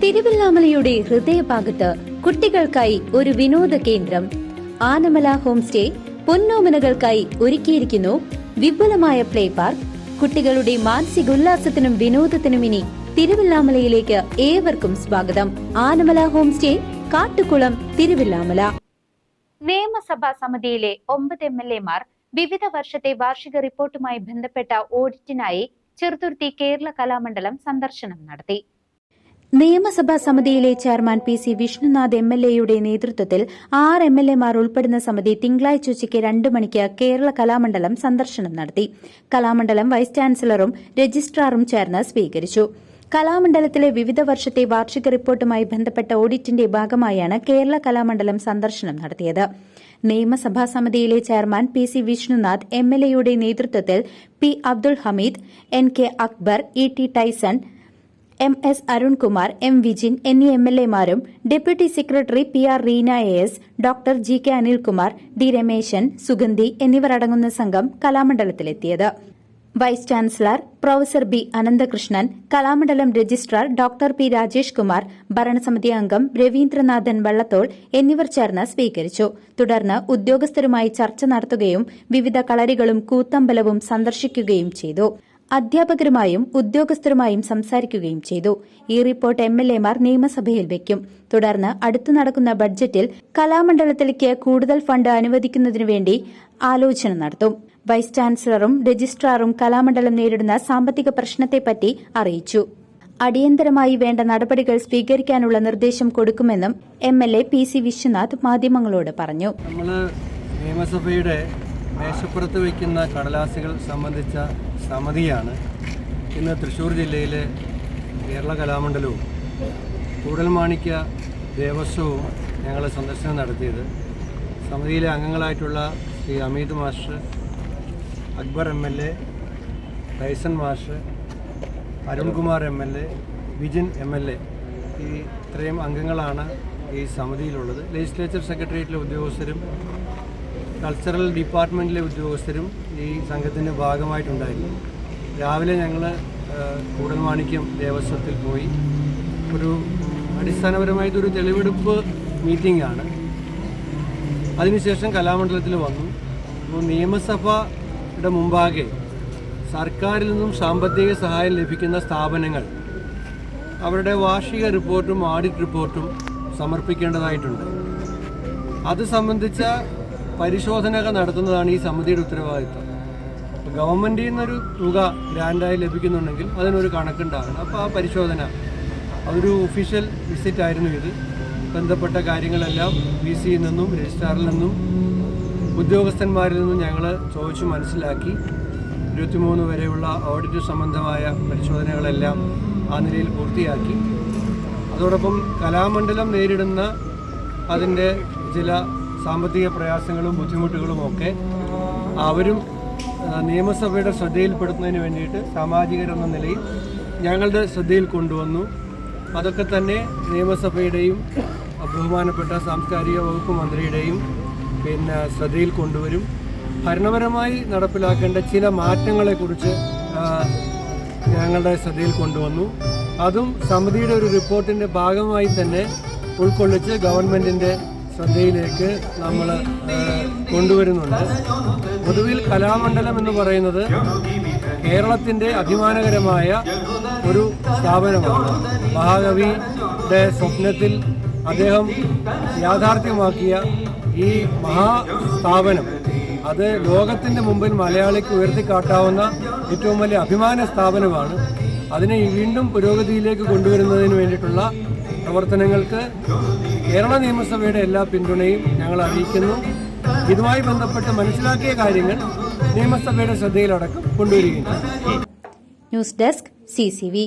തിരുവല്ലാമലയുടെ ഹൃദയഭാഗത്ത് കുട്ടികൾക്കായി ഒരു വിനോദ കേന്ദ്രം ആനമല ഹോം സ്റ്റേ പൊന്നോമനകൾക്കായി ഒരുക്കിയിരിക്കുന്നു വിപുലമായ പ്ലേ പാർക്ക്. കുട്ടികളുടെ മാനസികോല്ലാസത്തിനും വിനോദത്തിനും ഇനി തിരുവല്ലാമലയിലേക്ക് ഏവർക്കും സ്വാഗതം. Anamala home stay, Kattukulam, Thiruvilwamala. നിയമസഭാ സമിതിയിലെ 9 MLA-മാർ വിവിധ വർഷത്തെ വാർഷിക റിപ്പോർട്ടുമായി ബന്ധപ്പെട്ട ഓഡിറ്റിനായി ചെറുതുരുത്തി കേരള കലാമണ്ഡലം സന്ദർശനം നടത്തി. നിയമസഭാ സമിതിയിലെ ചെയർമാൻ PC വിഷ്ണുനാഥ് MLA-യുടെ നേതൃത്വത്തിൽ 6 MLA-മാർ ഉൾപ്പെടുന്ന സമിതി തിങ്കളാഴ്ച ഉച്ചയ്ക്ക് 2 മണിക്ക് കേരള കലാമണ്ഡലം സന്ദർശനം നടത്തി. കലാമണ്ഡലം വൈസ് ചാൻസലറും രജിസ്ട്രാറും ചേർന്ന് സ്വീകരിച്ചു. കലാമണ്ഡലത്തിലെ വിവിധ വർഷത്തെ വാർഷിക റിപ്പോർട്ടുമായി ബന്ധപ്പെട്ട ഓഡിറ്റിന്റെ ഭാഗമായാണ് കേരള കലാമണ്ഡലം സന്ദർശനം നടത്തിയത്. നിയമസഭാ സമിതിയിലെ ചെയർമാൻ PC വിഷ്ണുനാഥ് MLA-യുടെ നേതൃത്വത്തിൽ P Abdul Hameed, NK Akbar, ET Tyson, MS Arunkumar, M Vijin എന്നീ MLA-മാരും deputy secretary PR Reena AS, doctor GK Anilkumar, D Rameshan, Sugandhi എന്നിവർ അടങ്ങുന്ന സംഘം കലാമണ്ഡലത്തിലെത്തിയത്. Vice chancellor professor B Ananthakrishnan, Kalamandalam registrar doctor P Rajesh Kumar, ഭരണസമിതി അംഗം രവീന്ദ്രനാഥൻ വള്ളത്തോൾ എന്നിവർ ചേർന്ന് സ്വീകരിച്ചു. തുടർന്ന് ഉദ്യോഗസ്ഥരുമായി ചർച്ച നടത്തുകയും വിവിധ കളരികളും കൂത്തമ്പലവും സന്ദർശിക്കുകയും ചെയ്തു. അധ്യാപകരുമായും ഉദ്യോഗസ്ഥരുമായും സംസാരിക്കുകയും ചെയ്തു. ഈ റിപ്പോർട്ട് MLA-മാർ നിയമസഭയിൽ വയ്ക്കും. തുടർന്ന് അടുത്തു നടക്കുന്ന ബഡ്ജറ്റിൽ കലാമണ്ഡലത്തിലേക്ക് കൂടുതൽ ഫണ്ട് അനുവദിക്കുന്നതിനുവേണ്ടി ആലോചന നടത്തും. വൈസ് ചാൻസലറും രജിസ്ട്രാറും കലാമണ്ഡലം നേരിടുന്ന സാമ്പത്തിക പ്രശ്നത്തെപ്പറ്റി അറിയിച്ചു. അടിയന്തരമായി വേണ്ട നടപടികൾ സ്വീകരിക്കാനുള്ള നിർദ്ദേശം കൊടുക്കുമെന്നും MLA PC വിശ്വനാഥ് മാധ്യമങ്ങളോട് പറഞ്ഞു. നിയമസഭയുടെ മേശപ്പുറത്ത് വയ്ക്കുന്ന കടലാസുകൾ സംബന്ധിച്ച സമിതിയാണ് ഇന്ന് തൃശ്ശൂർ ജില്ലയിലെ കേരള കലാമണ്ഡലവും കൂടൽമാണിക്യ ദേവസ്വവും ഞങ്ങൾ സന്ദർശനം നടത്തിയത്. സമിതിയിലെ അംഗങ്ങളായിട്ടുള്ള Shri Ameeth master, Akbar MLA, Tyson master, Arunkumar MLA, Vijin MLA, ഈ ഇത്രയും അംഗങ്ങളാണ് ഈ സമിതിയിലുള്ളത്. ലെജിസ്ലേച്ചർ സെക്രട്ടേറിയറ്റിലെ ഉദ്യോഗസ്ഥരും കൾച്ചറൽ ഡിപ്പാർട്ട്മെൻറ്റിലെ ഉദ്യോഗസ്ഥരും ഈ സംഘത്തിൻ്റെ ഭാഗമായിട്ടുണ്ടായിരുന്നു. രാവിലെ ഞങ്ങൾ കൂടൽമാണിക്യം ദേവസ്വത്തിൽ പോയി ഒരു അടിസ്ഥാനപരമായിട്ടൊരു തെളിവെടുപ്പ് മീറ്റിംഗാണ്. അതിനുശേഷം കലാമണ്ഡലത്തിൽ വന്നു. അപ്പോൾ നിയമസഭയുടെ മുമ്പാകെ സർക്കാരിൽ നിന്നും സാമ്പത്തിക സഹായം ലഭിക്കുന്ന സ്ഥാപനങ്ങൾ അവരുടെ വാർഷിക റിപ്പോർട്ടും ഓഡിറ്റ് റിപ്പോർട്ടും സമർപ്പിക്കേണ്ടതായിട്ടുണ്ട്. അത് സംബന്ധിച്ച പരിശോധനകൾ നടത്തുന്നതാണ് ഈ സമിതിയുടെ ഉത്തരവാദിത്വം. ഗവൺമെൻറ്റിൽ നിന്നൊരു തുക ഗ്രാൻഡായി ലഭിക്കുന്നുണ്ടെങ്കിൽ അതിനൊരു കണക്കുണ്ടാകണം. അപ്പോൾ ആ പരിശോധന അതൊരു ഒഫീഷ്യൽ വിസിറ്റ് ആയിരുന്നു. ഇത് ബന്ധപ്പെട്ട കാര്യങ്ങളെല്ലാം VC-യിൽ നിന്നും രജിസ്ട്രാറിൽ നിന്നും ഉദ്യോഗസ്ഥന്മാരിൽ നിന്നും ഞങ്ങൾ ചോദിച്ചു മനസ്സിലാക്കി. 23 വരെയുള്ള ഓഡിറ്റ് സംബന്ധമായ പരിശോധനകളെല്ലാം ആ നിലയിൽ പൂർത്തിയാക്കി. അതോടൊപ്പം കലാമണ്ഡലം നേരിടുന്ന അതിൻ്റെ ചില സാമ്പത്തിക പ്രയാസങ്ങളും ബുദ്ധിമുട്ടുകളും ഒക്കെ അവരും നിയമസഭയുടെ ശ്രദ്ധയിൽപ്പെടുത്തുന്നതിന് വേണ്ടിയിട്ട് സാമാജികരെന്ന നിലയിൽ ഞങ്ങളുടെ ശ്രദ്ധയിൽ കൊണ്ടുവന്നു. അതൊക്കെ തന്നെ നിയമസഭയുടെയും ബഹുമാനപ്പെട്ട സാംസ്കാരിക വകുപ്പ് മന്ത്രിയുടെയും ശ്രദ്ധയിൽ കൊണ്ടുവരും. ഭരണപരമായി നടപ്പിലാക്കേണ്ട ചില മാറ്റങ്ങളെക്കുറിച്ച് ഞങ്ങളുടെ ശ്രദ്ധയിൽ കൊണ്ടുവന്നു. അതും സമിതിയുടെ ഒരു റിപ്പോർട്ടിൻ്റെ ഭാഗമായി തന്നെ ഉൾക്കൊള്ളിച്ച് ഗവൺമെൻറ്റിൻ്റെ ശ്രദ്ധയിലേക്ക് നമ്മൾ കൊണ്ടുവരുന്നുണ്ട്. പൊതുവിൽ കലാമണ്ഡലം എന്ന് പറയുന്നത് കേരളത്തിൻ്റെ അഭിമാനകരമായ ഒരു സ്ഥാപനമാണ്. മഹാകവിയുടെ സ്വപ്നത്തിൽ അദ്ദേഹം യാഥാർത്ഥ്യമാക്കിയ ഈ മഹാസ്ഥാപനം അത് ലോകത്തിൻ്റെ മുമ്പിൽ മലയാളിക്ക് ഉയർത്തിക്കാട്ടാവുന്ന ഏറ്റവും വലിയ അഭിമാന സ്ഥാപനമാണ്. അതിനെ വീണ്ടും പുരോഗതിയിലേക്ക് കൊണ്ടുവരുന്നതിന് വേണ്ടിയിട്ടുള്ള പ്രവർത്തനങ്ങൾക്ക് കേരള നിയമസഭയുടെ എല്ലാ പിന്തുണയും ഞങ്ങൾ അറിയിക്കുന്നു. ഇതുമായി ബന്ധപ്പെട്ട് മനസ്സിലാക്കിയ കാര്യങ്ങൾ നിയമസഭയുടെ ശ്രദ്ധയിലടക്കം കൊണ്ടുവരികയും. News desk CCV.